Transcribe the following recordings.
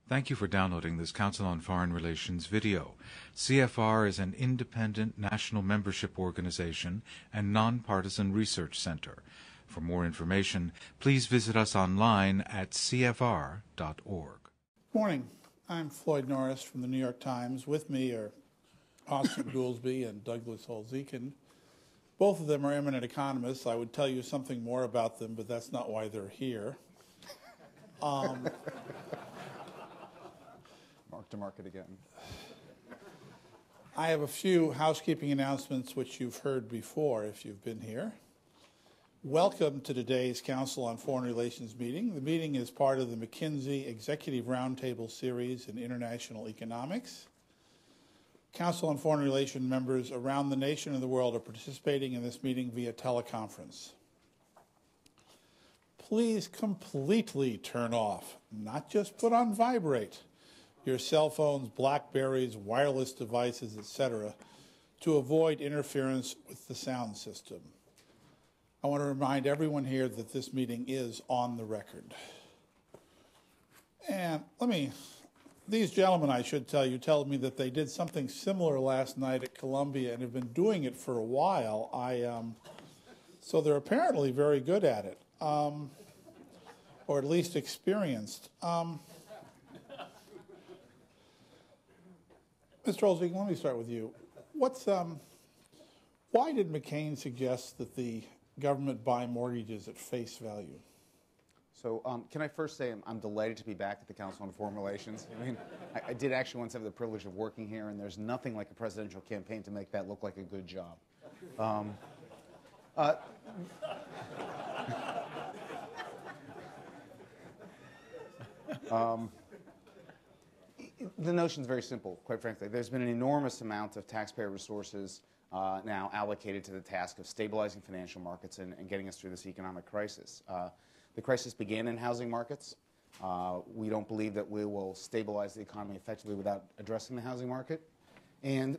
Thank you for downloading this Council on Foreign Relations video. CFR is an independent national membership organization and nonpartisan research center. For more information, please visit us online at cfr.org. Morning. I'm Floyd Norris from the New York Times. With me are Austan Goolsbee and Douglas Holtz-Eakin. Both of them are eminent economists. I would tell you something more about them, but that's not why they're here. Mark to market again. I have a few housekeeping announcements which you've heard before if you've been here. Welcome to today's Council on Foreign Relations meeting. The meeting is part of the McKinsey Executive Roundtable Series in International Economics. Council on Foreign Relations members around the nation and the world are participating in this meeting via teleconference. Please completely turn off, not just put on vibrate, your cell phones, Blackberries, wireless devices, etc., to avoid interference with the sound system. I want to remind everyone here that this meeting is on the record. And these gentlemen, I should tell you, told me that they did something similar last night at Columbia and have been doing it for a while. So they're apparently very good at it, or at least experienced. Mr. Holtz-Eakin, let me start with you. Why did McCain suggest that the government buy mortgages at face value? So can I first say I'm delighted to be back at the Council on Foreign Relations. I mean, I did actually once have the privilege of working here, and there's nothing like a presidential campaign to make that look like a good job. The notion is very simple, quite frankly. There's been an enormous amount of taxpayer resources now allocated to the task of stabilizing financial markets and getting us through this economic crisis. The crisis began in housing markets. We don't believe that we will stabilize the economy effectively without addressing the housing market. And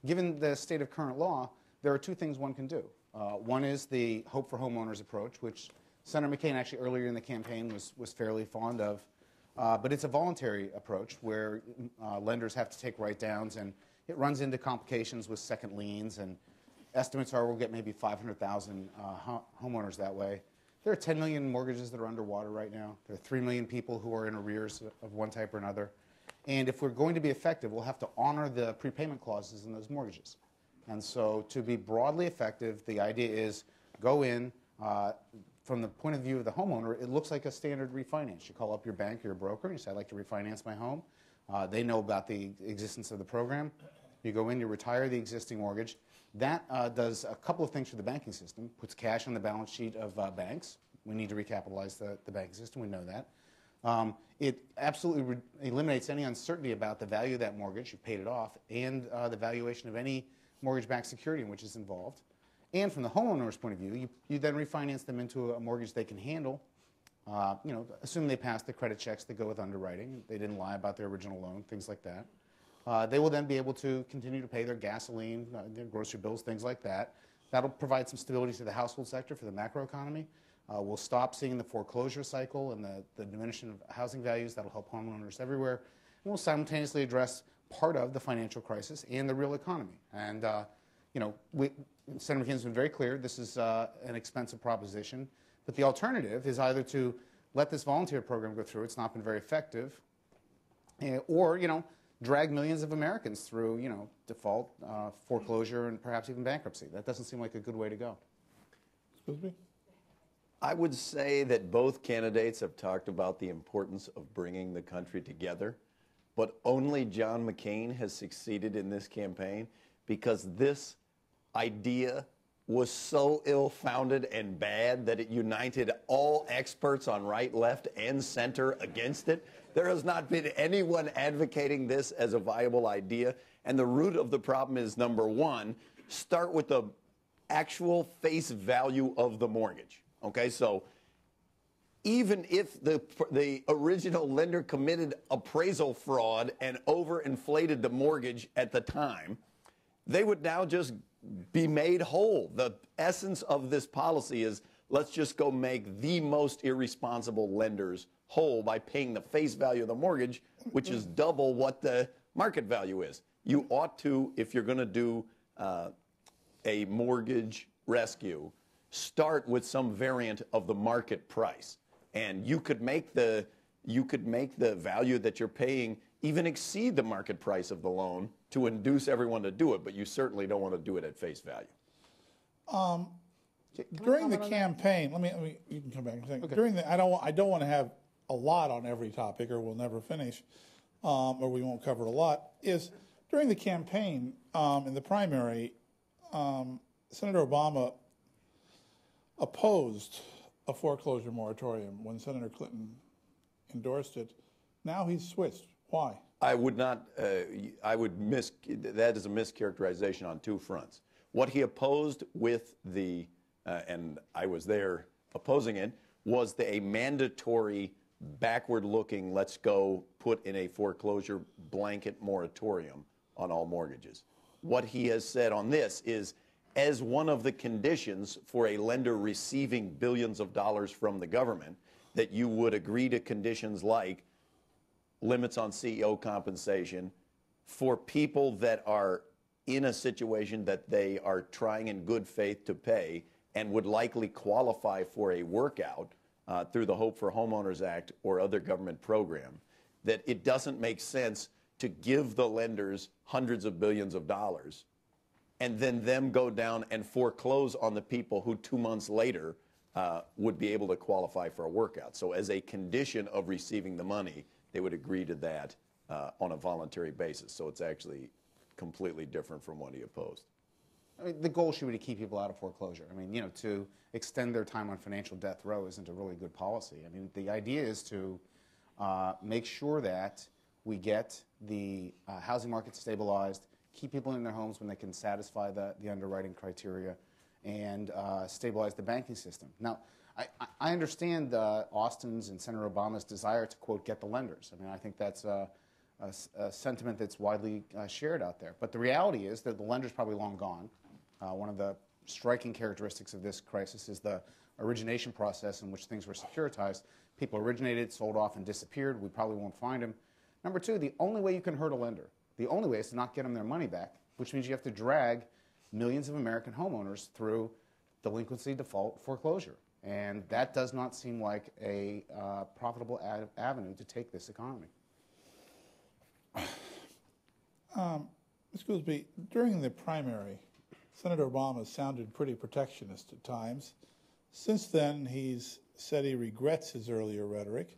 given the state of current law, there are two things one can do. One is the Hope for Homeowners approach, which Senator McCain actually earlier in the campaign was fairly fond of. But it's a voluntary approach where lenders have to take write-downs, and it runs into complications with second liens, and estimates are we'll get maybe 500,000 homeowners that way. There are 10 million mortgages that are underwater right now. There are 3 million people who are in arrears of one type or another. And if we're going to be effective, we'll have to honor the prepayment clauses in those mortgages. And so to be broadly effective, the idea is go in, from the point of view of the homeowner, it looks like a standard refinance. You call up your bank or your broker and you say, I'd like to refinance my home. They know about the existence of the program. You go in, you retire the existing mortgage. That does a couple of things for the banking system. Puts cash on the balance sheet of banks. We need to recapitalize the banking system. We know that. It absolutely eliminates any uncertainty about the value of that mortgage. You paid it off, and the valuation of any mortgage-backed security in which is involved. And from the homeowner's point of view, you then refinance them into a mortgage they can handle. Assuming they pass the credit checks that go with underwriting. They didn't lie about their original loan, things like that. They will then be able to continue to pay their gasoline, their grocery bills, things like that. That'll provide some stability to the household sector for the macroeconomy. We'll stop seeing the foreclosure cycle and the diminution of housing values. That'll help homeowners everywhere. And we'll simultaneously address part of the financial crisis and the real economy. And Senator McCain's been very clear, this is an expensive proposition, but the alternative is either to let this volunteer program go through, it's not been very effective, or, drag millions of Americans through, default, foreclosure, and perhaps even bankruptcy. That doesn't seem like a good way to go. Excuse me? I would say that both candidates have talked about the importance of bringing the country together, but only John McCain has succeeded in this campaign because this idea was so ill-founded and bad that it united all experts on right, left, and center against it. There has not been anyone advocating this as a viable idea. And the root of the problem is, number one, start with the actual face value of the mortgage. Okay, so even if the original lender committed appraisal fraud and overinflated the mortgage at the time, they would now just be made whole. The essence of this policy is let's just go make the most irresponsible lenders whole by paying the face value of the mortgage, which is double what the market value is. You ought to, if you're going to do a mortgage rescue, start with some variant of the market price. And you could make the value that you're paying even exceed the market price of the loan to induce everyone to do it, but you certainly don't want to do it at face value. During the campaign, you can come back and say, okay. I don't want to have a lot on every topic, or we'll never finish, or we won't cover a lot. Is during the campaign in the primary, Senator Obama opposed a foreclosure moratorium when Senator Clinton endorsed it. Now he's switched. Why? That is a mischaracterization on two fronts. What he opposed with and I was there opposing it, was a mandatory, backward-looking, let's go put in a foreclosure blanket moratorium on all mortgages. What he has said on this is, as one of the conditions for a lender receiving billions of dollars from the government, that you would agree to conditions like limits on CEO compensation for people that are in a situation that they are trying in good faith to pay and would likely qualify for a workout through the Hope for Homeowners Act or other government program, that it doesn't make sense to give the lenders hundreds of billions of dollars and then them go down and foreclose on the people who 2 months later would be able to qualify for a workout. So as a condition of receiving the money, they would agree to that on a voluntary basis. So it's actually completely different from what he opposed. I mean, the goal should be to keep people out of foreclosure. I mean, to extend their time on financial death row isn't a really good policy. I mean, the idea is to make sure that we get the housing market stabilized, keep people in their homes when they can satisfy the underwriting criteria, and stabilize the banking system. Now, I understand Austan's and Senator Obama's desire to, quote, get the lenders. I mean, I think that's a sentiment that's widely shared out there. But the reality is that the lender's probably long gone. One of the striking characteristics of this crisis is the origination process in which things were securitized. People originated, sold off, and disappeared. We probably won't find them. Number two, the only way you can hurt a lender, the only way is to not get them their money back, which means you have to drag millions of American homeowners through delinquency, default, foreclosure. And that does not seem like a profitable avenue to take this economy. Ms. Goolsbee, during the primary, Senator Obama sounded pretty protectionist at times. Since then, he's said he regrets his earlier rhetoric.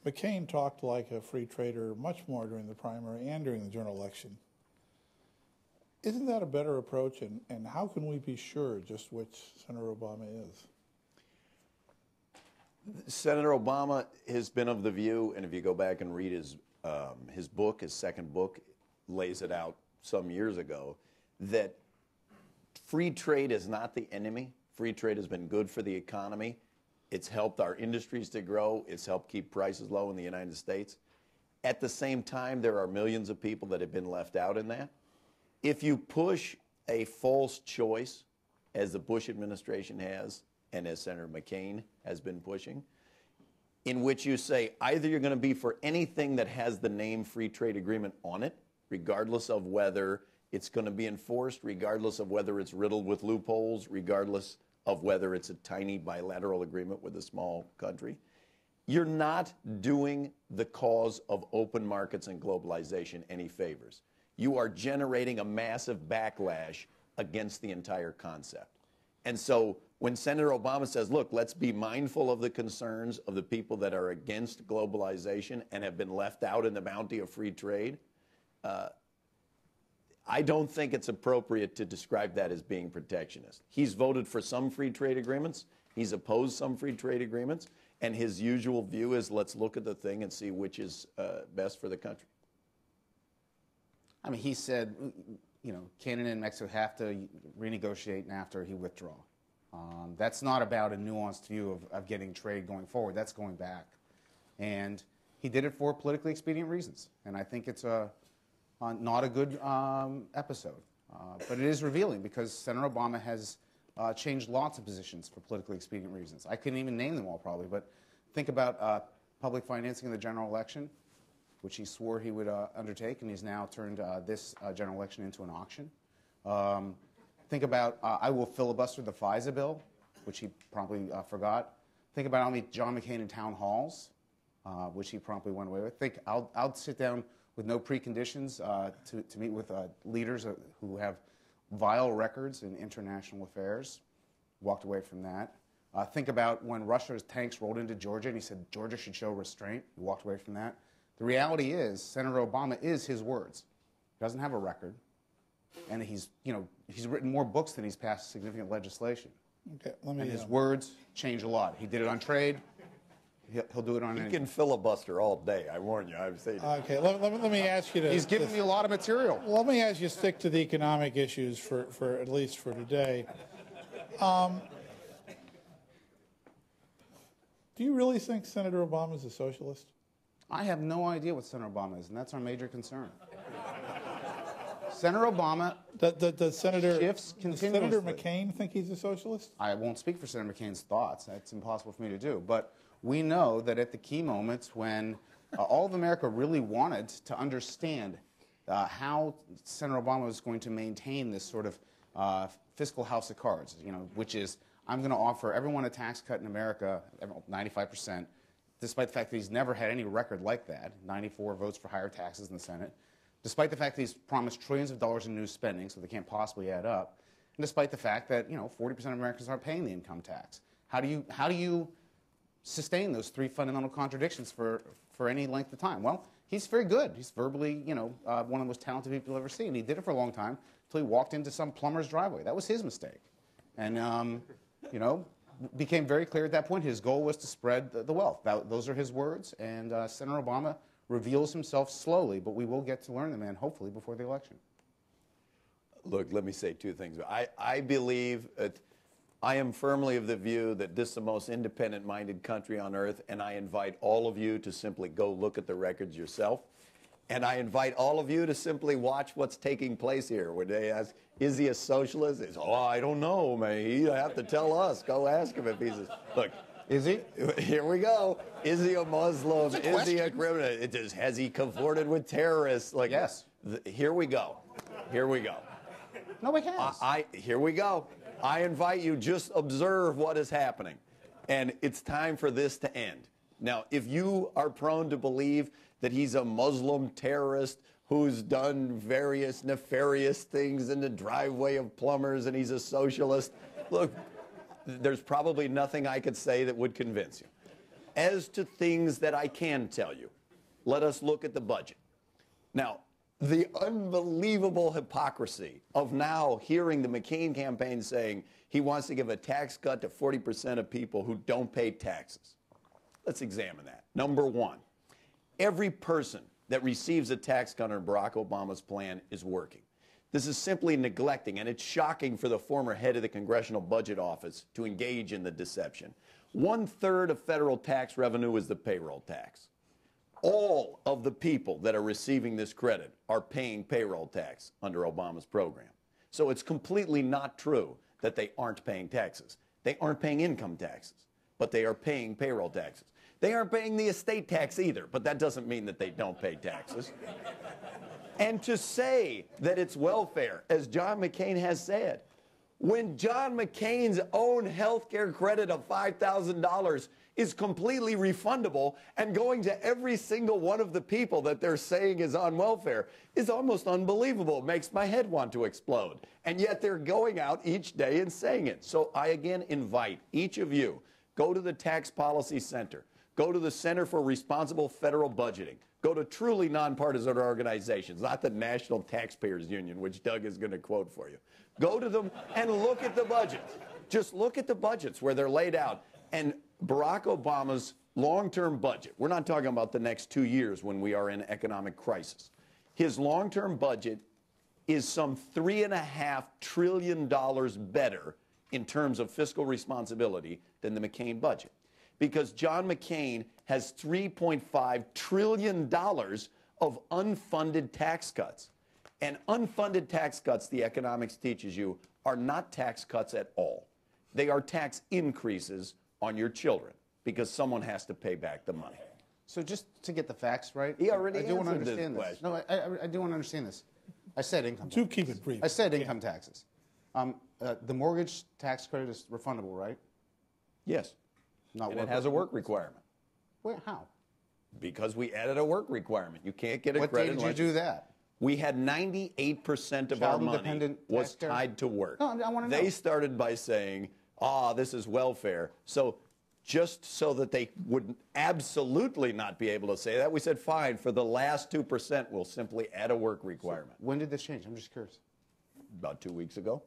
McCain talked like a free trader much more during the primary and during the general election. Isn't that a better approach, and how can we be sure just which Senator Obama is? Senator Obama has been of the view, and if you go back and read his book, his second book, lays it out some years ago, that free trade is not the enemy. Free trade has been good for the economy. It's helped our industries to grow. It's helped keep prices low in the United States. At the same time, there are millions of people that have been left out in that. If you push a false choice, as the Bush administration has, and as Senator McCain has been pushing, in which you say either you're going to be for anything that has the name free trade agreement on it, regardless of whether it's going to be enforced, regardless of whether it's riddled with loopholes, regardless of whether it's a tiny bilateral agreement with a small country, you're not doing the cause of open markets and globalization any favors. You are generating a massive backlash against the entire concept. And so when Senator Obama says, look, let's be mindful of the concerns of the people that are against globalization and have been left out in the bounty of free trade, I don't think it's appropriate to describe that as being protectionist. He's voted for some free trade agreements. He's opposed some free trade agreements. And his usual view is let's look at the thing and see which is best for the country. I mean, he said, Canada and Mexico have to renegotiate after he withdraw. That's not about a nuanced view of getting trade going forward. That's going back. And he did it for politically expedient reasons. And I think it's not a good episode. But it is revealing because Senator Obama has changed lots of positions for politically expedient reasons. I couldn't even name them all probably, but Think about public financing in the general election, which he swore he would undertake, and he's now turned this general election into an auction. Think about I will filibuster the FISA bill, which he promptly forgot. Think about I'll meet John McCain in town halls, which he promptly went away with. Think I'll sit down with no preconditions to meet with leaders who have vile records in international affairs. Walked away from that. Think about when Russia's tanks rolled into Georgia and he said Georgia should show restraint. He walked away from that. The reality is Senator Obama is his words. He doesn't have a record. And he's written more books than he's passed significant legislation. Okay, and his words change a lot. He did it on trade. He'll do it on anything. He can filibuster all day, I warn you. I've said it. Okay, let me ask you to... He's giving me a lot of material. Let me ask you to stick to the economic issues for at least for today. Do you really think Senator Obama is a socialist? I have no idea what Senator Obama is, and that's our major concern. Senator Obama Does Senator continuously. McCain think he's a socialist? I won't speak for Senator McCain's thoughts. That's impossible for me to do. But we know that at the key moments when all of America really wanted to understand how Senator Obama was going to maintain this sort of fiscal house of cards, which is I'm going to offer everyone a tax cut in America, 95%, despite the fact that he's never had any record like that, 94 votes for higher taxes in the Senate, despite the fact that he's promised trillions of dollars in new spending, so they can't possibly add up, and despite the fact that 40% of Americans aren't paying the income tax. How do you sustain those three fundamental contradictions for any length of time? Well, he's very good. He's verbally, one of the most talented people you'll ever see, and he did it for a long time until he walked into some plumber's driveway. That was his mistake, and became very clear at that point his goal was to spread the wealth. Those are his words, and Senator Obama reveals himself slowly, but we will get to learn the man, hopefully, before the election. Look, let me say two things. I believe, I am firmly of the view that this is the most independent-minded country on earth, and I invite all of you to simply go look at the records yourself. And I invite all of you to simply watch what's taking place here. When they ask, is he a socialist? He says, I don't know, man. You have to tell us. Go ask him if he's look. Is he? Here we go. Is he a Muslim? Is he a criminal? Has he cavorted with terrorists? Like, yes. Here we go. Here we go. No, we has. Here we go. I invite you, just observe what is happening. And it's time for this to end. Now, if you are prone to believe that he's a Muslim terrorist who's done various nefarious things in the driveway of plumbers and he's a socialist, look, there's probably nothing I could say that would convince you. As to things that I can tell you, let us look at the budget. Now, the unbelievable hypocrisy of now hearing the McCain campaign saying he wants to give a tax cut to 40% of people who don't pay taxes. Let's examine that. Number one, every person that receives a tax cut under Barack Obama's plan is working. This is simply neglecting, and it's shocking for the former head of the Congressional Budget Office to engage in the deception. 1/3 of federal tax revenue is the payroll tax. All of the people that are receiving this credit are paying payroll tax under Obama's program. So it's completely not true that they aren't paying taxes. They aren't paying income taxes, but they are paying payroll taxes. They aren't paying the estate tax either, but that doesn't mean that they don't pay taxes. And to say that it's welfare, as John McCain has said, when John McCain's own health care credit of $5,000 is completely refundable and going to every single one of the people that they're saying is on welfare is almost unbelievable. It makes my head want to explode. And yet they're going out each day and saying it. So I again invite each of you, go to the Tax Policy Center, go to the Center for Responsible Federal Budgeting, go to truly nonpartisan organizations, not the National Taxpayers Union, which Doug is going to quote for you. Go to them and look at the budgets. Just look at the budgets where they're laid out. And Barack Obama's long-term budget, we're not talking about the next 2 years when we are in economic crisis. His long-term budget is some $3.5 trillion better in terms of fiscal responsibility than the McCain budget. Because John McCain has $3.5 trillion of unfunded tax cuts. And unfunded tax cuts, the economics teaches you, are not tax cuts at all. They are tax increases on your children because someone has to pay back the money. So just to get the facts right, He already I do want to answered this understand this. question. No, I do want to understand this. I said income Do taxes. keep it brief. I said income taxes. The mortgage tax credit is refundable, right? Yes. Not And it work- has a work requirement. Where? How? Because we added a work requirement. You can't get a What day credit did you unless do that? We had 98% of our Child money independent was taxpayer? tied to work. No, I wanna know. They started by saying, this is welfare. So just so that they would absolutely not be able to say that, we said, fine, for the last 2%, we'll simply add a work requirement. When did this change? I'm just curious. About 2 weeks ago.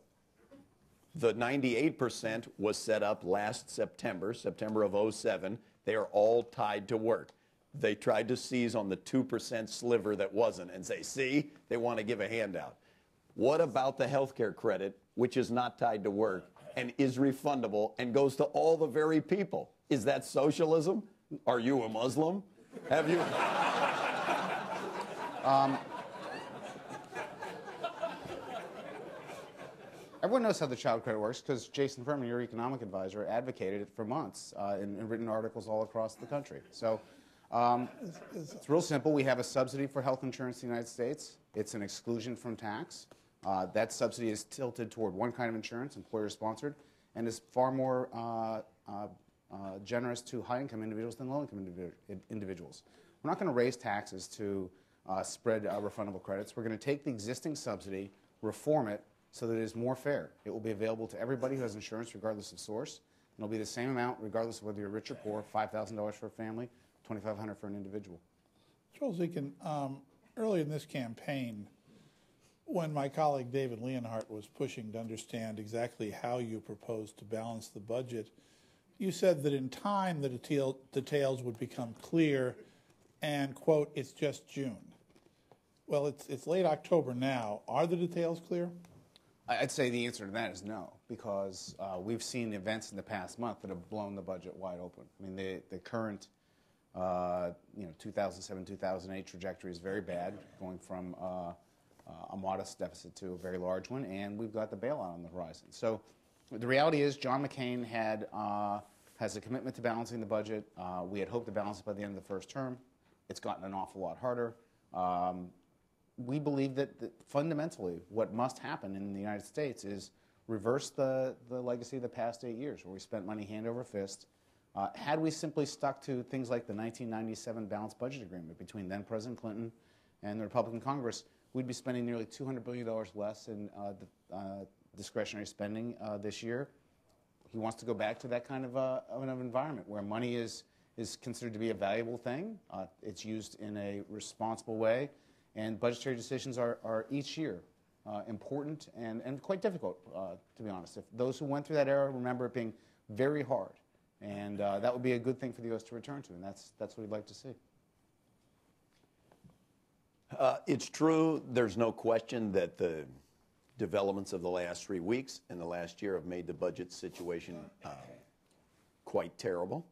The 98% was set up last September of 07. They are all tied to work. They tried to seize on the 2% sliver that wasn't and say, see, they want to give a handout. What about the health care credit, which is not tied to work and is refundable and goes to all the very people? Is that socialism? Are you a Muslim? Have you? Everyone knows how the child credit works because Jason Furman, your economic advisor, advocated it for months in written articles all across the country. So it's real simple. We have a subsidy for health insurance in the United States. It's an exclusion from tax. That subsidy is tilted toward one kind of insurance, employer-sponsored, and is far more generous to high-income individuals than low-income individuals. We're not going to raise taxes to spread refundable credits. We're going to take the existing subsidy, reform it, so that it is more fair. It will be available to everybody who has insurance, regardless of source. And it'll be the same amount, regardless of whether you're rich or poor, $5,000 for a family, $2,500 for an individual. Holtz-Eakin, early in this campaign, when my colleague David Leonhardt was pushing to understand exactly how you proposed to balance the budget, you said that in time the details would become clear and, quote, it's just June. Well, it's late October now. Are the details clear? I'd say the answer to that is no, because we've seen events in the past month that have blown the budget wide open. I mean, the current 2007, 2008 trajectory is very bad, going from a modest deficit to a very large one, and we've got the bailout on the horizon. So the reality is John McCain has a commitment to balancing the budget. We had hoped to balance it by the end of the first term. It's gotten an awful lot harder. We believe that fundamentally what must happen in the United States is reverse the legacy of the past 8 years where we spent money hand over fist. Had we simply stuck to things like the 1997 balanced budget agreement between then President Clinton and the Republican Congress, we'd be spending nearly $200 billion less in discretionary spending this year. He wants to go back to that kind of an environment where money is considered to be a valuable thing. It's used in a responsible way. And budgetary decisions are each year important and quite difficult, to be honest. If those who went through that era remember it being very hard. And that would be a good thing for the U.S. to return to, and that's what we'd like to see. It's true. There's no question that the developments of the last 3 weeks and the last year have made the budget situation quite terrible.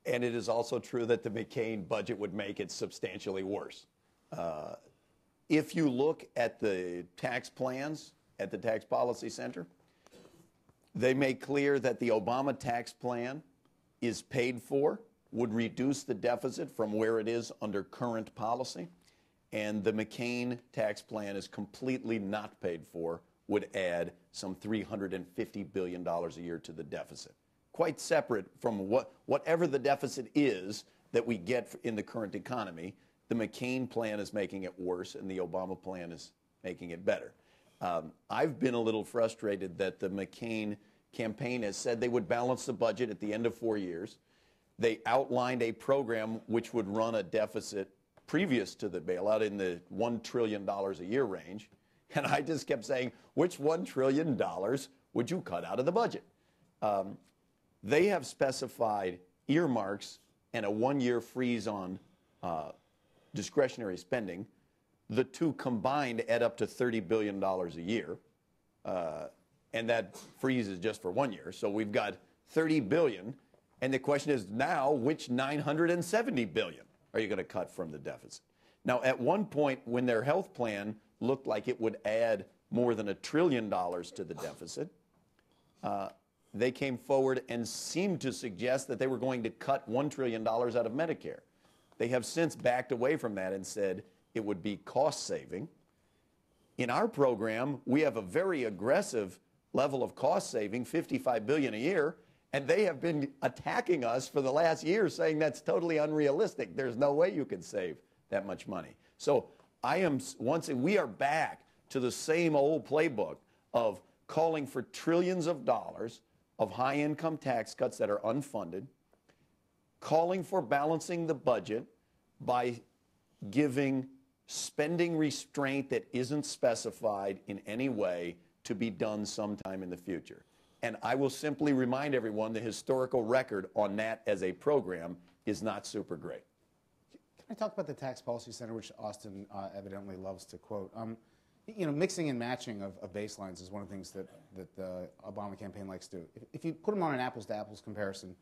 And it is also true that the McCain budget would make it substantially worse. If you look at the tax plans at the Tax Policy Center, they make clear that the Obama tax plan is paid for, would reduce the deficit from where it is under current policy, and the McCain tax plan is completely not paid for, would add some $350 billion a year to the deficit. Quite separate from whatever the deficit is that we get in the current economy. The McCain plan is making it worse, and the Obama plan is making it better. I've been a little frustrated that the McCain campaign has said they would balance the budget at the end of 4 years. They outlined a program which would run a deficit previous to the bailout in the $1 trillion a year range. And I just kept saying, which $1 trillion would you cut out of the budget? They have specified earmarks and a one-year freeze on discretionary spending. The two combined add up to $30 billion a year, and that freeze is just for 1 year. So we've got $30 billion, and the question is now, which $970 billion are you going to cut from the deficit? Now, at one point, when their health plan looked like it would add more than $1 trillion to the deficit, they came forward and seemed to suggest that they were going to cut $1 trillion out of Medicare. They have since backed away from that and said it would be cost saving. In our program, we have a very aggressive level of cost saving, $55 billion a year, and they have been attacking us for the last year, saying that's totally unrealistic. There's no way you can save that much money. So we are back to the same old playbook of calling for trillions of dollars of high-income tax cuts that are unfunded, calling for balancing the budget by giving spending restraint that isn't specified in any way to be done sometime in the future. And I will simply remind everyone the historical record on that as a program is not super great. Can I talk about the Tax Policy Center, which Austan evidently loves to quote? You know, mixing and matching of baselines is one of the things that the Obama campaign likes to do. If you put them on an apples-to-apples comparison,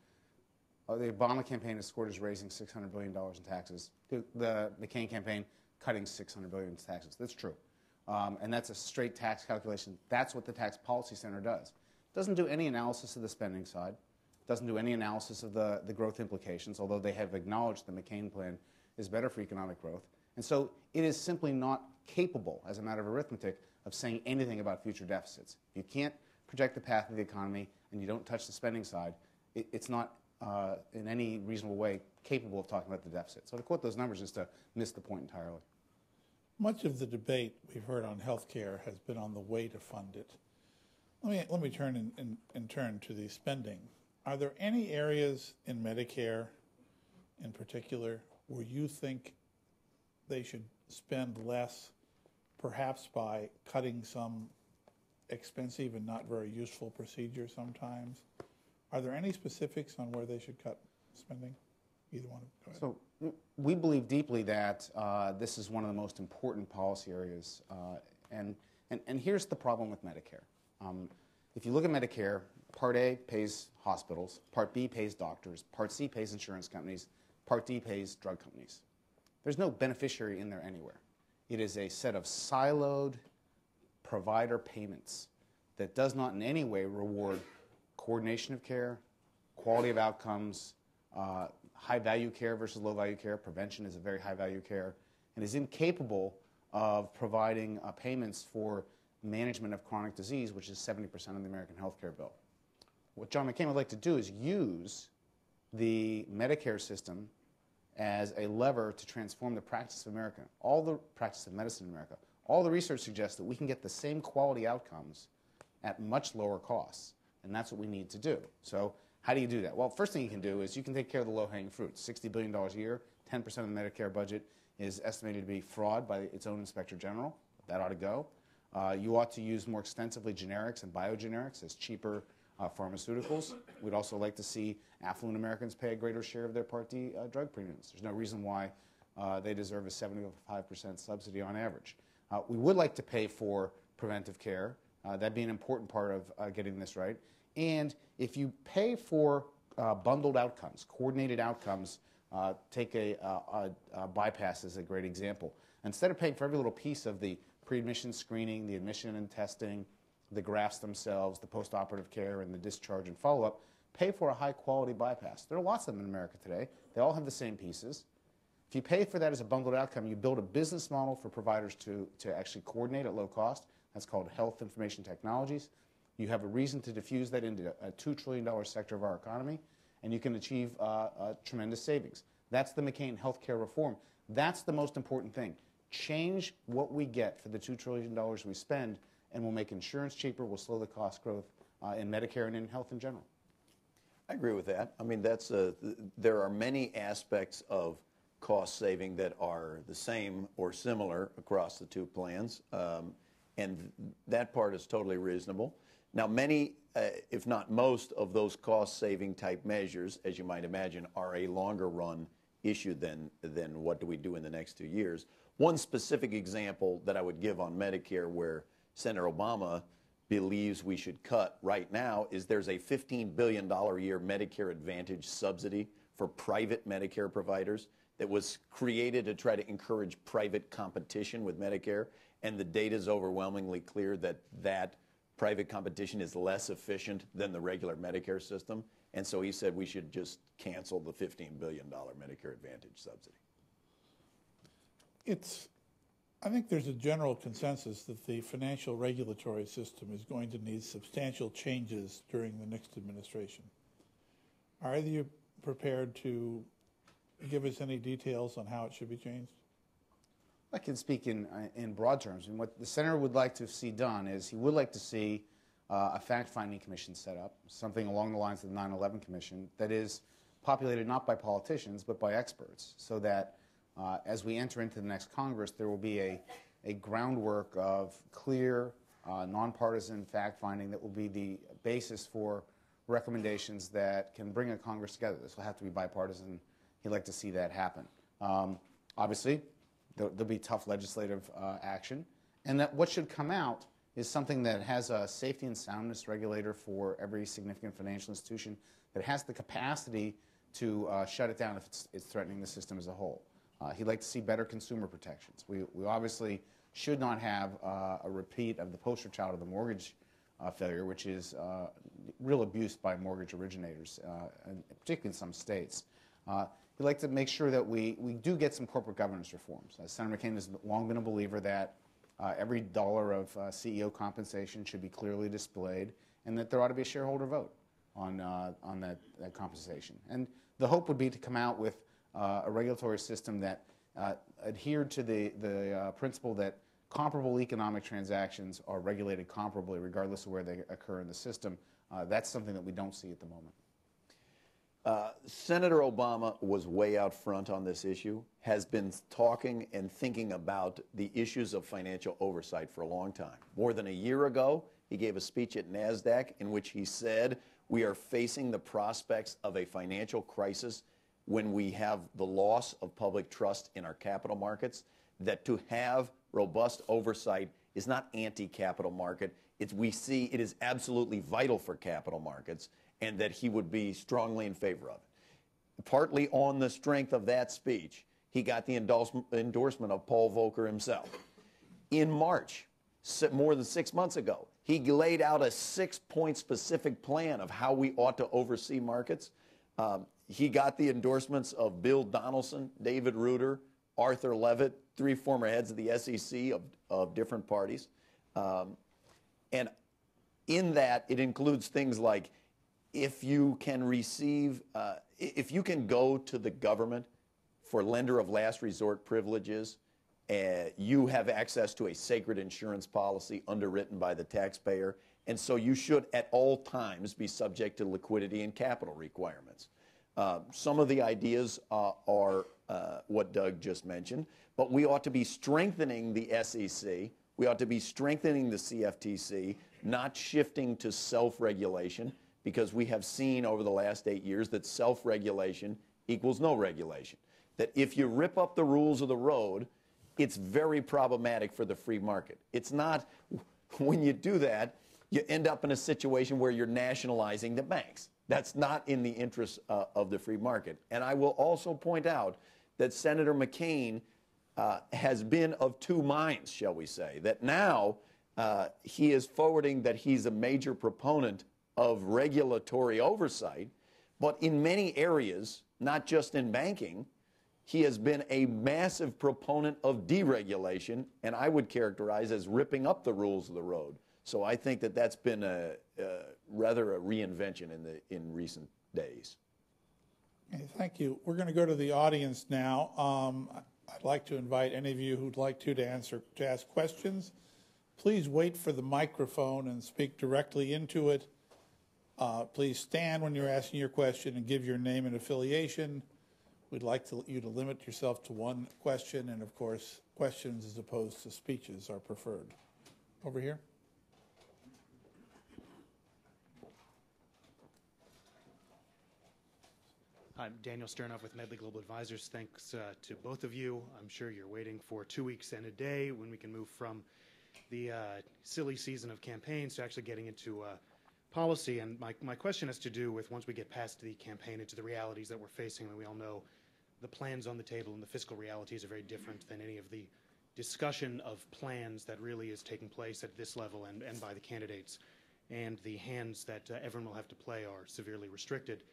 the Obama campaign has scored as raising $600 billion in taxes. The McCain campaign cutting $600 billion in taxes. That's true. And that's a straight tax calculation. That's what the Tax Policy Center does. Doesn't do any analysis of the spending side. Doesn't do any analysis of the growth implications, although they have acknowledged the McCain plan is better for economic growth. And so it is simply not capable, as a matter of arithmetic, of saying anything about future deficits. If you can't project the path of the economy and you don't touch the spending side, it's not in any reasonable way capable of talking about the deficit. So to quote those numbers is to miss the point entirely. Much of the debate we've heard on health care has been on the way to fund it. Let me turn and turn to the spending. Are there any areas in Medicare in particular where you think they should spend less, perhaps by cutting some expensive and not very useful procedures sometimes? Are there any specifics on where they should cut spending? Either one. Go ahead. So we believe deeply that this is one of the most important policy areas. And here's the problem with Medicare. If you look at Medicare, Part A pays hospitals, Part B pays doctors, Part C pays insurance companies, Part D pays drug companies. There's no beneficiary in there anywhere. It is a set of siloed provider payments that does not in any way reward coordination of care, quality of outcomes, high-value care versus low-value care. Prevention is a very high-value care, and is incapable of providing payments for management of chronic disease, which is 70% of the American health care bill. What John McCain would like to do is use the Medicare system as a lever to transform the practice of America, all the practice of medicine in America. All the research suggests that we can get the same quality outcomes at much lower costs, and that's what we need to do. So how do you do that? Well, first thing you can do is you can take care of the low-hanging fruit. $60 billion a year, 10% of the Medicare budget is estimated to be fraud by its own inspector general. That ought to go. You ought to use more extensively generics and biogenerics as cheaper pharmaceuticals. We'd also like to see affluent Americans pay a greater share of their Part D drug premiums. There's no reason why they deserve a 75% subsidy on average. We would like to pay for preventive care. That'd be an important part of getting this right. And if you pay for bundled outcomes, coordinated outcomes, take a bypass as a great example. Instead of paying for every little piece of the pre-admission screening, the admission and testing, the grafts themselves, the post-operative care, and the discharge and follow-up, pay for a high-quality bypass. There are lots of them in America today. They all have the same pieces. If you pay for that as a bundled outcome, you build a business model for providers to actually coordinate at low cost. That's called health information technologies. You have a reason to diffuse that into a $2 trillion sector of our economy, and you can achieve tremendous savings. That's the McCain healthcare reform. That's the most important thing. Change what we get for the $2 trillion we spend, and we'll make insurance cheaper, we'll slow the cost growth in Medicare and in health in general. I agree with that. I mean, there are many aspects of cost saving that are the same or similar across the two plans, and that part is totally reasonable. Now, many, if not most, of those cost-saving type measures, as you might imagine, are a longer-run issue than what do we do in the next 2 years. One specific example that I would give on Medicare where Senator Obama believes we should cut right now is there's a $15 billion a year Medicare Advantage subsidy for private Medicare providers that was created to try to encourage private competition with Medicare, and the data is overwhelmingly clear that that private competition is less efficient than the regular Medicare system. And so he said we should just cancel the $15 billion Medicare Advantage subsidy. I think there's a general consensus that the financial regulatory system is going to need substantial changes during the next administration. Are you prepared to give us any details on how it should be changed? I can speak in broad terms. And what the Senator would like to see done is he would like to see a fact-finding commission set up, something along the lines of the 9/11 Commission that is populated not by politicians but by experts, so that as we enter into the next Congress, there will be a groundwork of clear, nonpartisan fact-finding that will be the basis for recommendations that can bring a Congress together. This will have to be bipartisan. He'd like to see that happen. Obviously, there'll be tough legislative action, and that what should come out is something that has a safety and soundness regulator for every significant financial institution that has the capacity to shut it down if it's threatening the system as a whole. He'd like to see better consumer protections. We obviously should not have a repeat of the poster child of the mortgage failure, which is real abuse by mortgage originators, and particularly in some states. We'd like to make sure that we do get some corporate governance reforms. Senator McCain has long been a believer that every dollar of CEO compensation should be clearly displayed, and that there ought to be a shareholder vote on that compensation. And the hope would be to come out with a regulatory system that adhered to the principle that comparable economic transactions are regulated comparably regardless of where they occur in the system. That's something that we don't see at the moment. Senator Obama was way out front on this issue, has been talking and thinking about the issues of financial oversight for a long time. More than a year ago, he gave a speech at NASDAQ in which he said, we are facing the prospects of a financial crisis when we have the loss of public trust in our capital markets, that to have robust oversight is not anti-capital market. We see it is absolutely vital for capital markets, and that he would be strongly in favor of it. Partly on the strength of that speech, he got the endorsement of Paul Volcker himself. In March, more than 6 months ago, he laid out a 6-point specific plan of how we ought to oversee markets. He got the endorsements of Bill Donaldson, David Reuter, Arthur Levitt, 3 former heads of the SEC of different parties. And in that, it includes things like, if you can go to the government for lender of last resort privileges, you have access to a sacred insurance policy underwritten by the taxpayer, and so you should at all times be subject to liquidity and capital requirements. Some of the ideas are what Doug just mentioned, but we ought to be strengthening the SEC. We ought to be strengthening the CFTC, not shifting to self-regulation, because we have seen over the last 8 years that self-regulation equals no regulation. That if you rip up the rules of the road, it's very problematic for the free market. It's not, when you do that, you end up in a situation where you're nationalizing the banks. That's not in the interest of the free market. And I will also point out that Senator McCain has been of 2 minds, shall we say, that now he is forwarding that he's a major proponent of regulatory oversight, but in many areas, not just in banking, he has been a massive proponent of deregulation, and I would characterize as ripping up the rules of the road. So I think that that's been rather a reinvention in recent days. Okay, thank you. We're going to go to the audience now. I'd like to invite any of you who'd like to ask questions. Please wait for the microphone and speak directly into it. Please stand when you're asking your question and give your name and affiliation. We'd like you to limit yourself to 1 question, and of course, questions as opposed to speeches are preferred. Over here. I'm Daniel Sternoff with Medley Global Advisors. Thanks to both of you. I'm sure you're waiting for 2 weeks and a day when we can move from the silly season of campaigns to actually getting into policy. And my question has to do with, once we get past the campaign, into the realities that we're facing. And we all know the plans on the table and the fiscal realities are very different than any of the discussion of plans that really is taking place at this level and by the candidates, and the hands that everyone will have to play are severely restricted.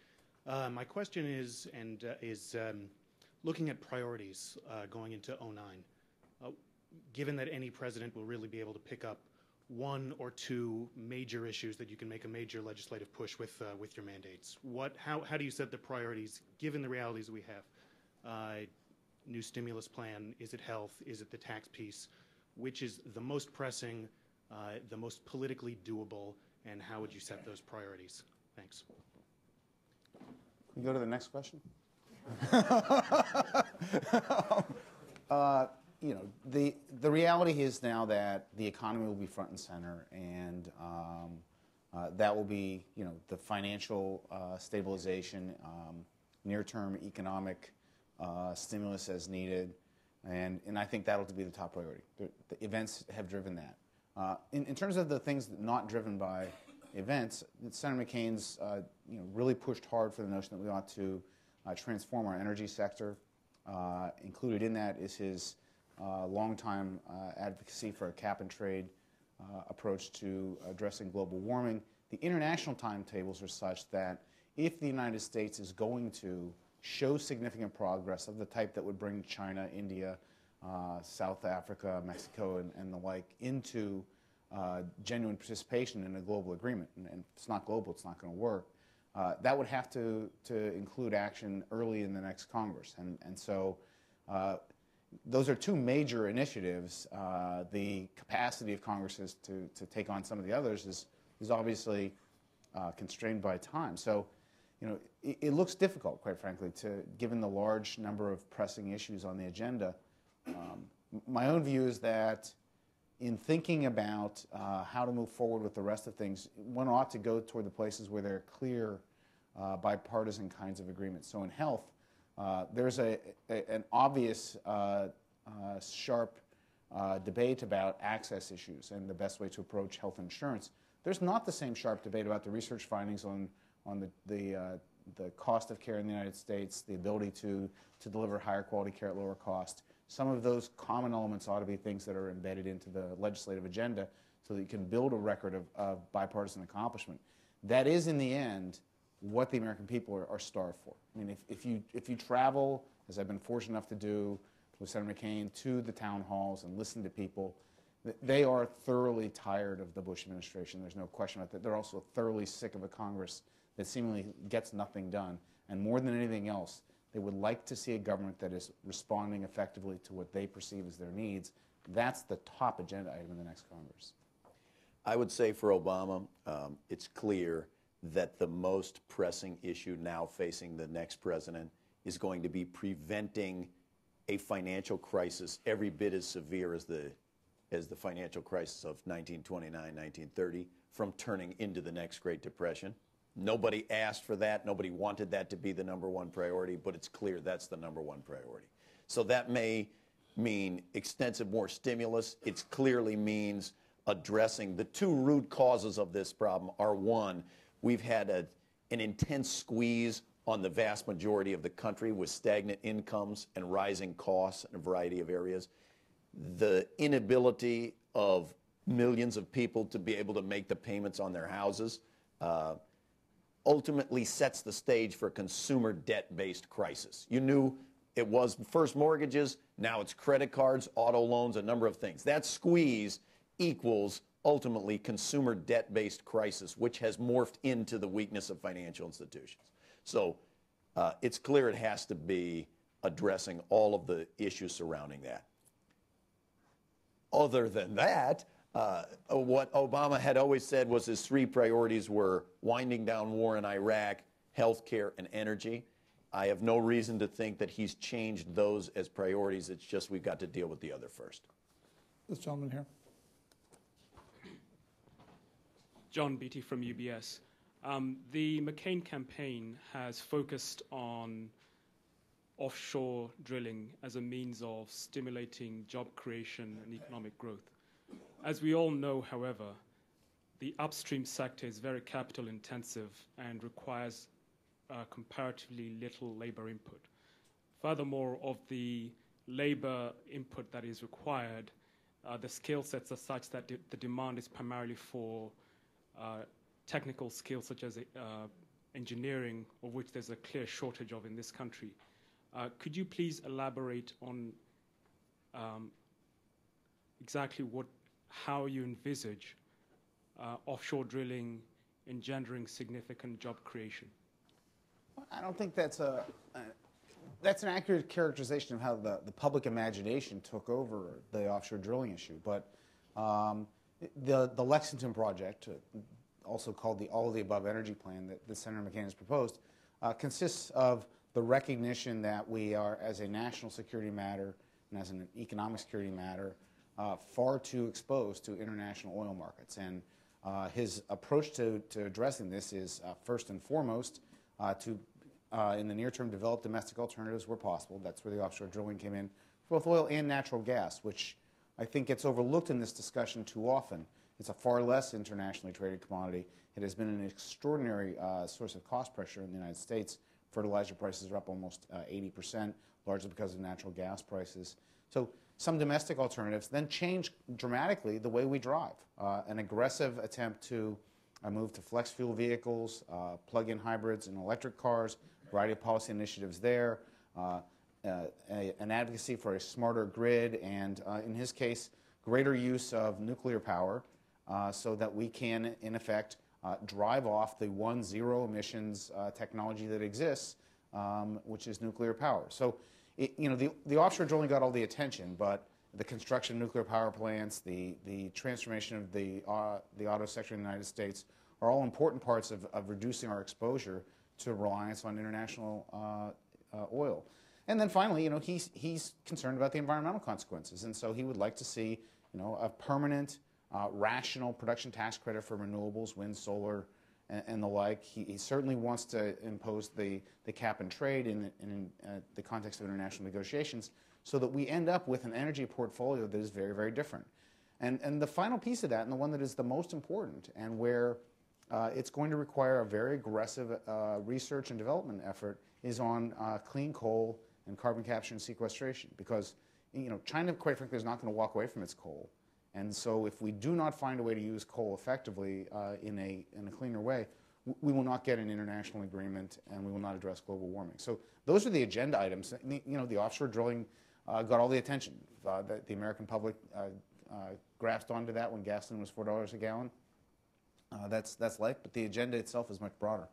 My question is looking at priorities going into 2009. Given that any president will really be able to pick up one or two major issues that you can make a major legislative push with your mandates, how do you set the priorities given the realities we have? New stimulus plan, is it health, is it the tax piece? Which is the most pressing, the most politically doable, and how would you set those priorities? Thanks. Can we go to the next question? The reality is now that the economy will be front and center, and that will be, the financial stabilization, near-term economic stimulus as needed, and I think that'll be the top priority. The events have driven that. In terms of the things not driven by events, Senator McCain's really pushed hard for the notion that we ought to transform our energy sector. Included in that is his longtime advocacy for a cap-and-trade approach to addressing global warming. The international timetables are such that if the United States is going to show significant progress of the type that would bring China, India, South Africa, Mexico, and the like into genuine participation in a global agreement, and if it's not global, it's not going to work, that would have to include action early in the next Congress. And so those are two major initiatives. The capacity of Congress to take on some of the others is obviously constrained by time. So, it looks difficult, quite frankly, given the large number of pressing issues on the agenda. My own view is that in thinking about how to move forward with the rest of things, one ought to go toward the places where there are clear bipartisan kinds of agreements. So in health, there's an obvious sharp debate about access issues and the best way to approach health insurance. There's not the same sharp debate about the research findings on the cost of care in the United States, the ability to deliver higher quality care at lower cost. Some of those common elements ought to be things that are embedded into the legislative agenda so that you can build a record of bipartisan accomplishment. That is, in the end, what the American people are starved for. I mean, if you travel, as I've been fortunate enough to do with Senator McCain, to the town halls and listen to people, they are thoroughly tired of the Bush administration. There's no question about that. They're also thoroughly sick of a Congress that seemingly gets nothing done. And more than anything else, they would like to see a government that is responding effectively to what they perceive as their needs. That's the top agenda item in the next Congress. I would say for Obama, it's clear that the most pressing issue now facing the next president is going to be preventing a financial crisis every bit as severe as the financial crisis of 1929, 1930 from turning into the next Great Depression. Nobody asked for that. Nobody wanted that to be the number one priority, but it's clear that's the number one priority. So that may mean extensive more stimulus. It clearly means addressing the two root causes of this problem are, one, we've had an intense squeeze on the vast majority of the country with stagnant incomes and rising costs in a variety of areas. The inability of millions of people to be able to make the payments on their houses ultimately sets the stage for a consumer debt-based crisis. You knew it was first mortgages, now it's credit cards, auto loans, a number of things. That squeeze equals ultimately consumer debt-based crisis, which has morphed into the weakness of financial institutions. So it's clear it has to be addressing all of the issues surrounding that. Other than that, what Obama had always said was his three priorities were winding down war in Iraq, health care, and energy. I have no reason to think that he's changed those as priorities. It's just we've got to deal with the other first. This gentleman here. John Beatty from UBS. The McCain campaign has focused on offshore drilling as a means of stimulating job creation and economic growth. As we all know, however, the upstream sector is very capital intensive and requires comparatively little labor input. Furthermore, of the labor input that is required, the skill sets are such that the demand is primarily for technical skills such as engineering, of which there's a clear shortage of in this country. Could you please elaborate on exactly how you envisage offshore drilling engendering significant job creation? I don't think that's an accurate characterization of how the public imagination took over the offshore drilling issue. But the Lexington project, also called the All of the Above Energy Plan that Senator McCain has proposed, consists of the recognition that we are, as a national security matter and as an economic security matter, far too exposed to international oil markets. And his approach to addressing this is, first and foremost, to in the near term, develop domestic alternatives where possible. That's where the offshore drilling came in, for both oil and natural gas, which I think gets overlooked in this discussion too often. It's a far less internationally traded commodity. It has been an extraordinary source of cost pressure in the United States. Fertilizer prices are up almost 80%, largely because of natural gas prices. So some domestic alternatives then change dramatically the way we drive. An aggressive attempt to move to flex fuel vehicles, plug-in hybrids and electric cars, a variety of policy initiatives there, an advocacy for a smarter grid, and in his case, greater use of nuclear power so that we can, in effect, drive off the zero emissions technology that exists, which is nuclear power. So, the offshore drilling got all the attention, but the construction of nuclear power plants, the transformation of the auto sector in the United States are all important parts of reducing our exposure to reliance on international oil. And then finally, he's concerned about the environmental consequences, and so he would like to see, a permanent, rational production tax credit for renewables, wind, solar, and the like. He certainly wants to impose the cap and trade in the context of international negotiations, so that we end up with an energy portfolio that is very, very different. And the final piece of that, and the one that is the most important, and where it's going to require a very aggressive research and development effort, is on clean coal and carbon capture and sequestration. Because China, quite frankly, is not going to walk away from its coal. And so if we do not find a way to use coal effectively in a cleaner way, we will not get an international agreement, and we will not address global warming. So those are the agenda items. The offshore drilling got all the attention. The American public grasped onto that when gasoline was $4 a gallon. That's life, but the agenda itself is much broader.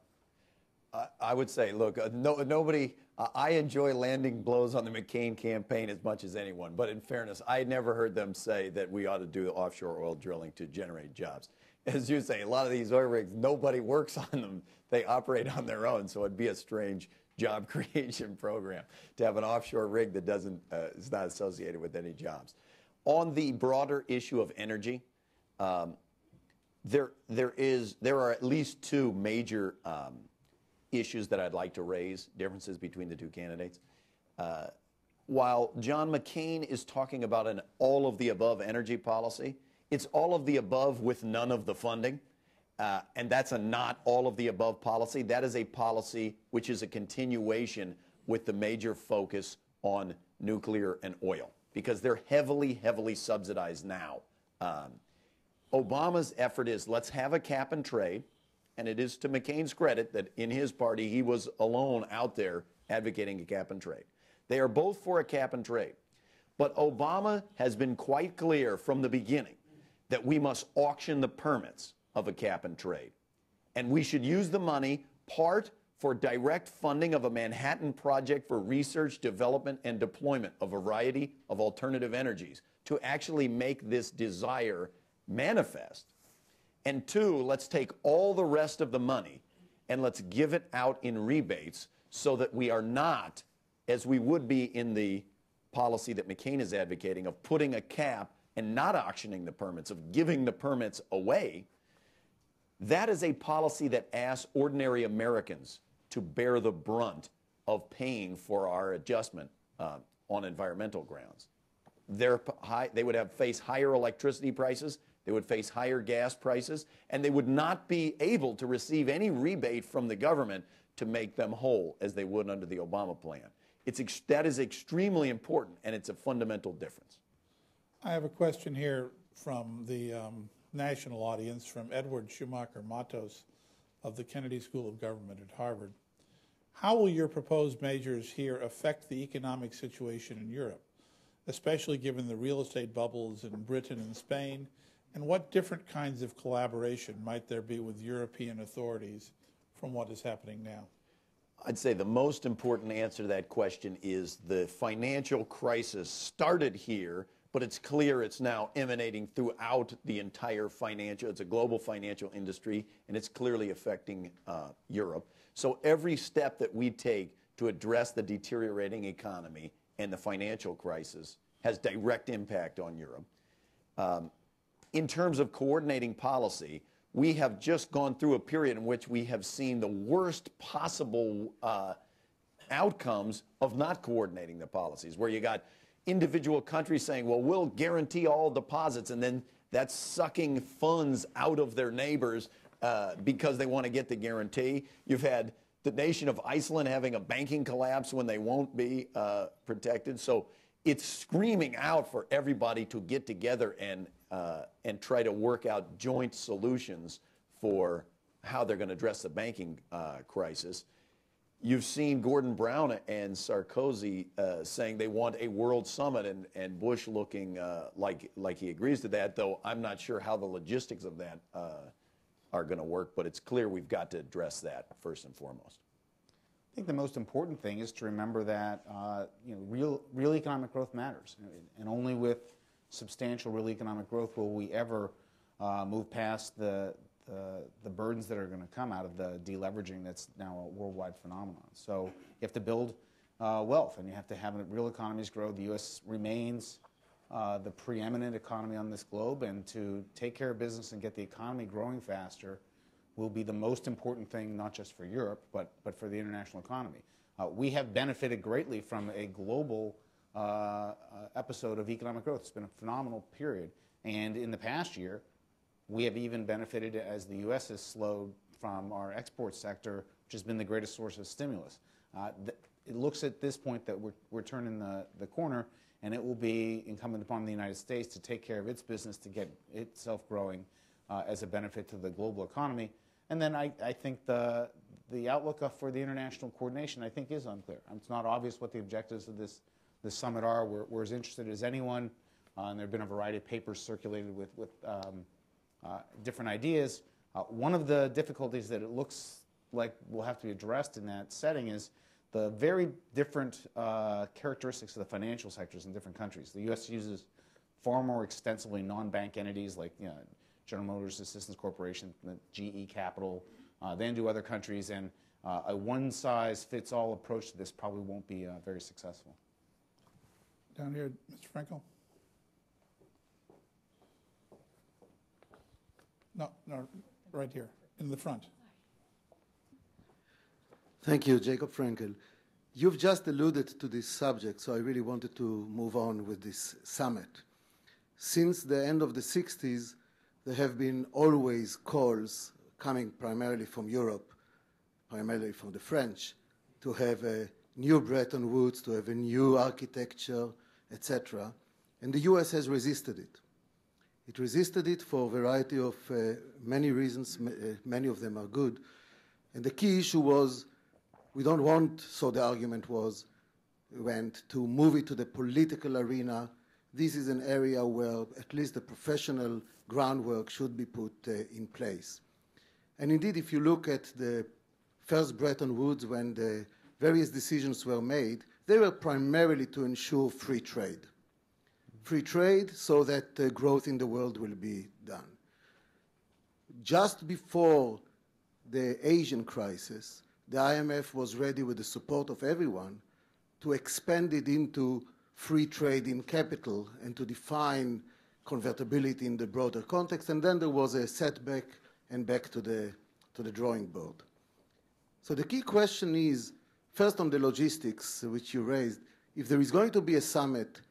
I would say, look, nobody. I enjoy landing blows on the McCain campaign as much as anyone. But in fairness, I never heard them say that we ought to do offshore oil drilling to generate jobs. As you say, a lot of these oil rigs, nobody works on them. They operate on their own. So it'd be a strange job creation program to have an offshore rig that is not associated with any jobs. On the broader issue of energy, there are at least two major issues that I'd like to raise, differences between the two candidates. While John McCain is talking about an all-of-the-above energy policy, it's all of the above with none of the funding, and that's a not all-of-the-above policy. That is a policy which is a continuation with the major focus on nuclear and oil, because they're heavily, heavily subsidized now. Obama's effort is, let's have a cap and trade. And it is to McCain's credit that in his party he was alone out there advocating a cap and trade. They are both for a cap and trade. But Obama has been quite clear from the beginning that we must auction the permits of a cap and trade. And we should use the money, part for direct funding of a Manhattan Project for research, development, and deployment of a variety of alternative energies to actually make this desire manifest. And two, let's take all the rest of the money and let's give it out in rebates so that we are not, as we would be in the policy that McCain is advocating, of putting a cap and not auctioning the permits, of giving the permits away. That is a policy that asks ordinary Americans to bear the brunt of paying for our adjustment on environmental grounds. They would face higher electricity prices. They would face higher gas prices, and they would not be able to receive any rebate from the government to make them whole as they would under the Obama plan. That is extremely important, and it's a fundamental difference. I have a question here from the national audience from Edward Schumacher Matos of the Kennedy School of Government at Harvard. How will your proposed measures here affect the economic situation in Europe, especially given the real estate bubbles in Britain and Spain? And what different kinds of collaboration might there be with European authorities from what is happening now? I'd say the most important answer to that question is the financial crisis started here, but it's clear it's now emanating throughout the entire it's a global financial industry, and it's clearly affecting Europe. So every step that we take to address the deteriorating economy and the financial crisis has direct impact on Europe. In terms of coordinating policy, we have just gone through a period in which we have seen the worst possible outcomes of not coordinating the policies, where you got individual countries saying, well, we'll guarantee all deposits, and then that's sucking funds out of their neighbors because they want to get the guarantee. You've had the nation of Iceland having a banking collapse when they won't be protected. So it's screaming out for everybody to get together and try to work out joint solutions for how they're going to address the banking crisis. You've seen Gordon Brown and Sarkozy saying they want a world summit, and Bush looking like he agrees to that, though I'm not sure how the logistics of that are going to work, but it's clear we've got to address that first and foremost. I think the most important thing is to remember that real economic growth matters, and only with substantial real economic growth will we ever move past the burdens that are going to come out of the deleveraging that's now a worldwide phenomenon. So you have to build wealth, and you have to have real economies grow. The U.S. remains the preeminent economy on this globe, and to take care of business and get the economy growing faster will be the most important thing, not just for Europe, but for the international economy. We have benefited greatly from a global episode of economic growth. It's been a phenomenal period, and in the past year, we have even benefited as the U.S. has slowed from our export sector, which has been the greatest source of stimulus. It looks at this point that we're turning the corner, and it will be incumbent upon the United States to take care of its business to get itself growing as a benefit to the global economy. And then I think the outlook for the international coordination, I think, is unclear. It's not obvious what the objectives of this summit are. We're as interested as anyone, and there have been a variety of papers circulated with different ideas. One of the difficulties that it looks like will have to be addressed in that setting is the very different characteristics of the financial sectors in different countries. The U.S. uses far more extensively non-bank entities like General Motors Assistance Corporation, GE Capital, than do other countries, and a one-size-fits-all approach to this probably won't be very successful. Down here, Mr. Frankel. No, right here, in the front. Thank you, Jacob Frankel. You've just alluded to this subject, so I really wanted to move on with this summit. Since the end of the 60s, there have been always calls coming primarily from Europe, primarily from the French, to have a new Bretton Woods, to have a new architecture, etc. And the US has resisted it. It resisted it for a variety of many reasons. Many of them are good. And the key issue was, we don't want, so the argument was, to move it to the political arena. This is an area where at least the professional groundwork should be put in place. And indeed, if you look at the first Bretton Woods, when the various decisions were made, they were primarily to ensure free trade. Free trade so that growth in the world will be done. Just before the Asian crisis, the IMF was ready, with the support of everyone, to expand it into free trade in capital and to define convertibility in the broader context. And then there was a setback and back to the drawing board. So the key question is, first on the logistics, which you raised, if there is going to be a summit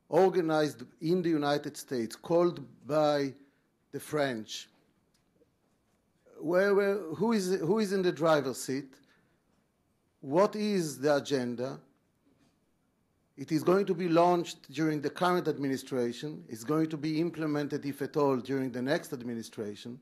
organized in the United States, called by the French, who is in the driver's seat? What is the agenda? It is going to be launched during the current administration. It's going to be implemented, if at all, during the next administration.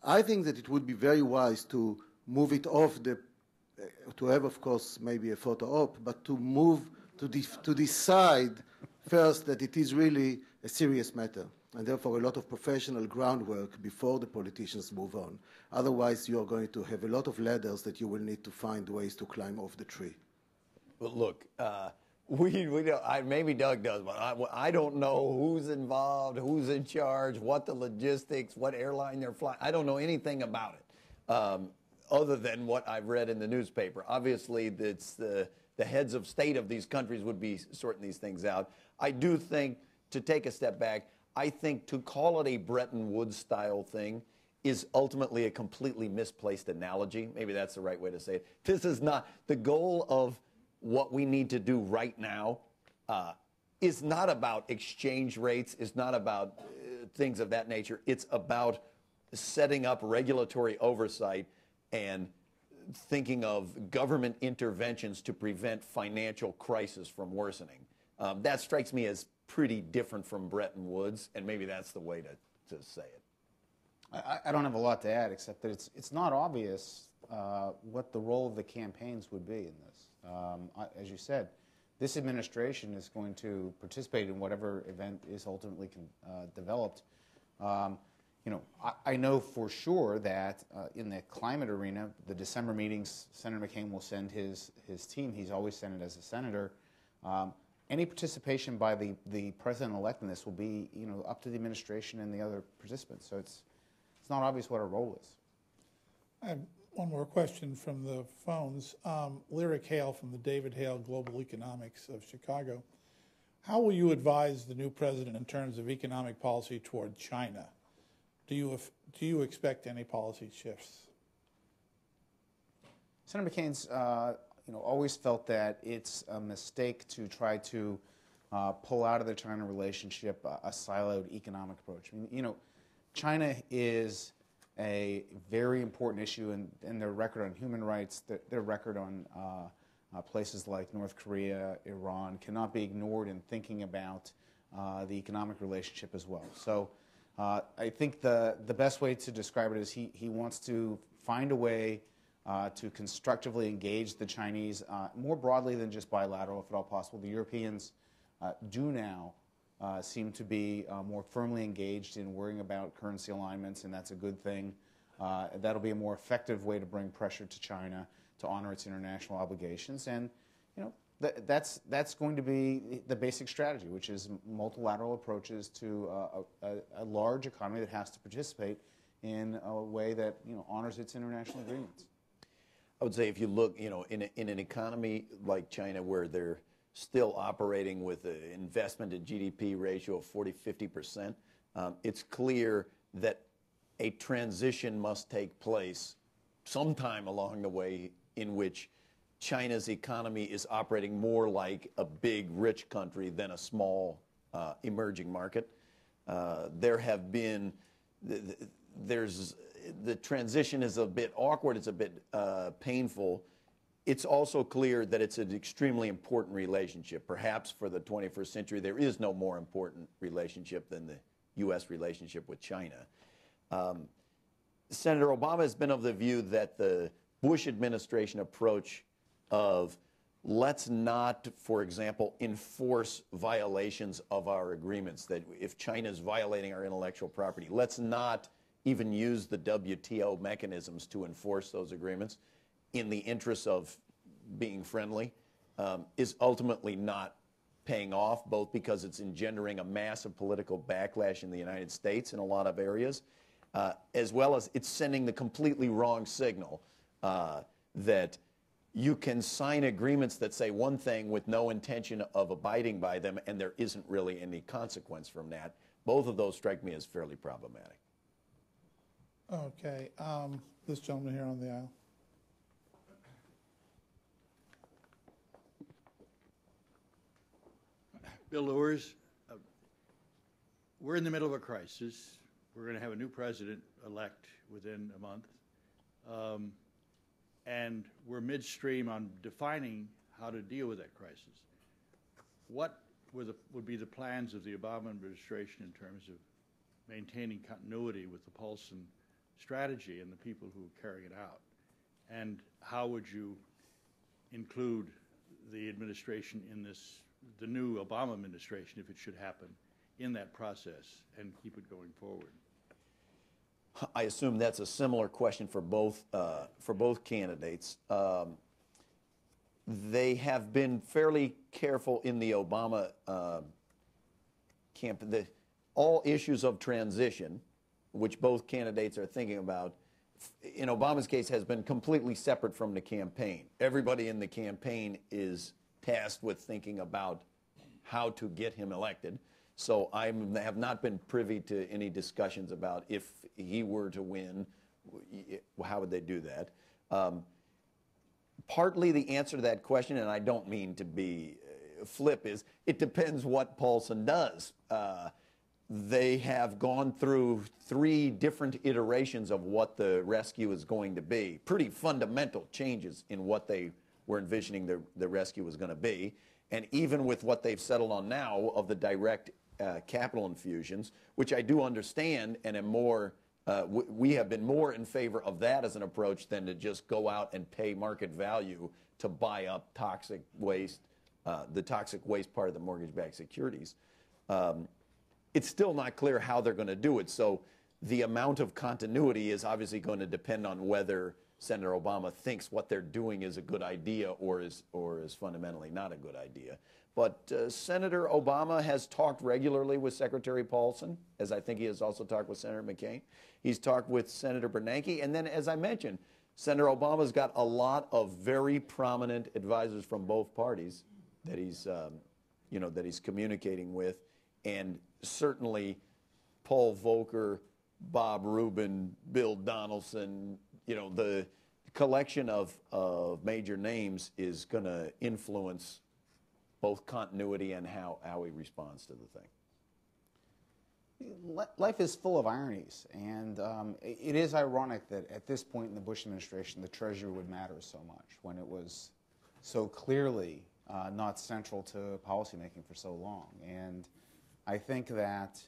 I think that it would be very wise to move it off to have, of course, maybe a photo op, but to move to decide first that it is really a serious matter, and therefore a lot of professional groundwork before the politicians move on. Otherwise, you are going to have a lot of ladders that you will need to find ways to climb off the tree. But look, we don't, maybe Doug does, but I don't know who's involved, who's in charge, what the logistics, what airline they're flying. I don't know anything about it, other than what I've read in the newspaper. Obviously, it's the heads of state of these countries would be sorting these things out. I do think, to take a step back, I think to call it a Bretton Woods-style thing is ultimately a completely misplaced analogy. Maybe that's the right way to say it. This is not the goal of what we need to do right now. Is not about exchange rates. It's not about things of that nature. It's about setting up regulatory oversight and thinking of government interventions to prevent financial crisis from worsening. That strikes me as pretty different from Bretton Woods, and maybe that's the way to say it. I don't have a lot to add, except that it's not obvious what the role of the campaigns would be in this. As you said, this administration is going to participate in whatever event is ultimately developed. You know, I know for sure that in the climate arena, the December meetings, Senator McCain will send his team. He's always sent it as a senator. Any participation by the president-elect in this will be, you know, up to the administration and the other participants. So it's not obvious what our role is. I have one more question from the phones. Lyric Hale from the David Hale Global Economics of Chicago. How will you advise the new president in terms of economic policy toward China? Do you expect any policy shifts? Senator McCain's always felt that it's a mistake to try to pull out of the China relationship a siloed economic approach. I mean, you know, China is a very important issue, and their record on human rights, their record on places like North Korea, Iran, cannot be ignored in thinking about the economic relationship as well. So I think the best way to describe it is he wants to find a way to constructively engage the Chinese more broadly than just bilateral, if at all possible. The Europeans do now seem to be more firmly engaged in worrying about currency alignments, and that's a good thing. That'll be a more effective way to bring pressure to China to honor its international obligations, and you know that's going to be the basic strategy, which is multilateral approaches to a large economy that has to participate in a way that honors its international agreements. I would say if you look, in an economy like China where they're still operating with an investment to GDP ratio of 40–50%, it's clear that a transition must take place sometime along the way in which China's economy is operating more like a big, rich country than a small, emerging market. There have been, the transition is a bit awkward, it's a bit painful. It's also clear that it's an extremely important relationship. Perhaps for the 21st century, there is no more important relationship than the U.S. relationship with China. Senator Obama has been of the view that the Bush administration approach of let's not, for example, enforce violations of our agreements, that if China's violating our intellectual property, let's not even use the WTO mechanisms to enforce those agreements in the interest of being friendly, is ultimately not paying off, both because it's engendering a massive political backlash in the United States in a lot of areas, as well as it's sending the completely wrong signal that you can sign agreements that say one thing with no intention of abiding by them, and there isn't really any consequence from that. Both of those strike me as fairly problematic. Okay. This gentleman here on the aisle. Bill Lewis, we're in the middle of a crisis. We're going to have a new president-elect within a month. And we're midstream on defining how to deal with that crisis. what would be the plans of the Obama administration in terms of maintaining continuity with the Paulson strategy and the people who are carrying it out? And how would you include the administration in the new Obama administration, if it should happen, in that process and keep it going forward? I assume that's a similar question for both candidates. They have been fairly careful in the Obama camp. All issues of transition, which both candidates are thinking about, in Obama's case, has been completely separate from the campaign. Everybody in the campaign is tasked with thinking about how to get him elected. So I have not been privy to any discussions about if he were to win, how would they do that. Partly the answer to that question, and I don't mean to be flip, is it depends what Paulson does. They have gone through 3 different iterations of what the rescue is going to be. Pretty fundamental changes in what they were envisioning the rescue was going to be. And even with what they've settled on now of the direct capital infusions, which I do understand and am more, we have been more in favor of that as an approach than to just go out and pay market value to buy up toxic waste, the toxic waste part of the mortgage-backed securities. It's still not clear how they're going to do it. So the amount of continuity is obviously going to depend on whether Senator Obama thinks what they're doing is a good idea or is fundamentally not a good idea. But Senator Obama has talked regularly with Secretary Paulson, as I think he has also talked with Senator McCain. He's talked with Senator Bernanke. And then, as I mentioned, Senator Obama's got a lot of very prominent advisors from both parties that he's, that he's communicating with. And certainly Paul Volcker, Bob Rubin, Bill Donaldson, the collection of major names is going to influence both continuity and how he responds to the thing. Life is full of ironies, and it is ironic that at this point in the Bush administration, the Treasury would matter so much when it was so clearly not central to policymaking for so long. And I think that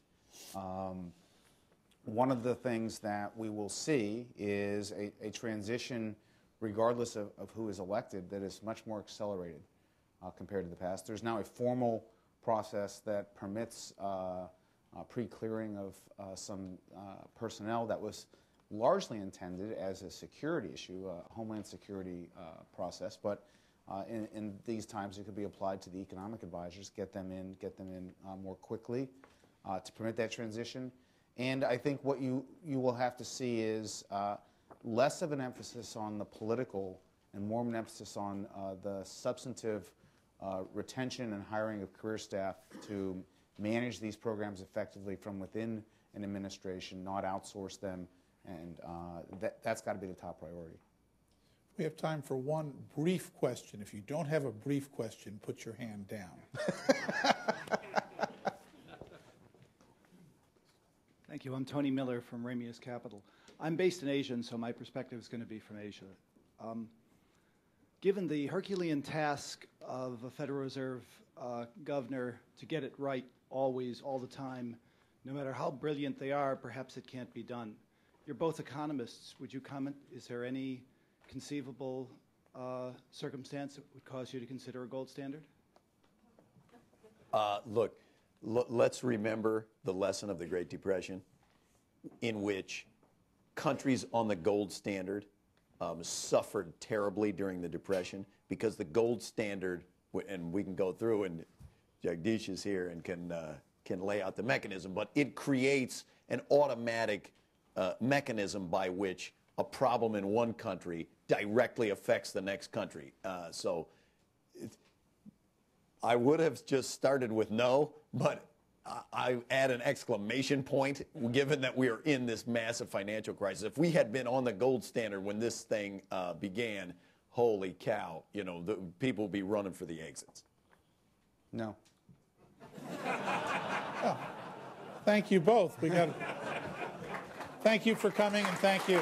one of the things that we will see is a transition, regardless of who is elected, that is much more accelerated compared to the past. There's now a formal process that permits pre-clearing of some personnel that was largely intended as a security issue, a homeland security process, but in these times it could be applied to the economic advisors, get them in more quickly to permit that transition. And I think what you will have to see is less of an emphasis on the political and more of an emphasis on the substantive retention and hiring of career staff to manage these programs effectively from within an administration, not outsource them, and that's got to be the top priority. We have time for one brief question. If you don't have a brief question, put your hand down. Thank you. I'm Tony Miller from Ramius Capital. I'm based in Asia, and so my perspective is going to be from Asia. Given the Herculean task of a Federal Reserve governor to get it right always, all the time, no matter how brilliant they are, perhaps it can't be done. You're both economists. Would you comment? Is there any conceivable circumstance that would cause you to consider a gold standard? Look, let's remember the lesson of the Great Depression, in which countries on the gold standard suffered terribly during the Depression because the gold standard, and we can go through, and Jagdish is here and can lay out the mechanism, but it creates an automatic mechanism by which a problem in one country directly affects the next country. So I would have just started with no, but I add an exclamation point, given that we are in this massive financial crisis. If we had been on the gold standard when this thing began, holy cow, the people would be running for the exits. No. Oh, thank you both. Thank you for coming, and thank you.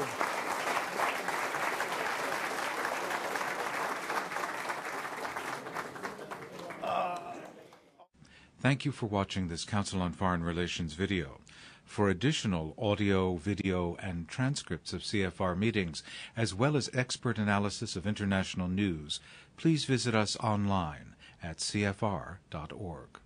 Thank you for watching this Council on Foreign Relations video. For additional audio, video, and transcripts of CFR meetings, as well as expert analysis of international news, please visit us online at cfr.org.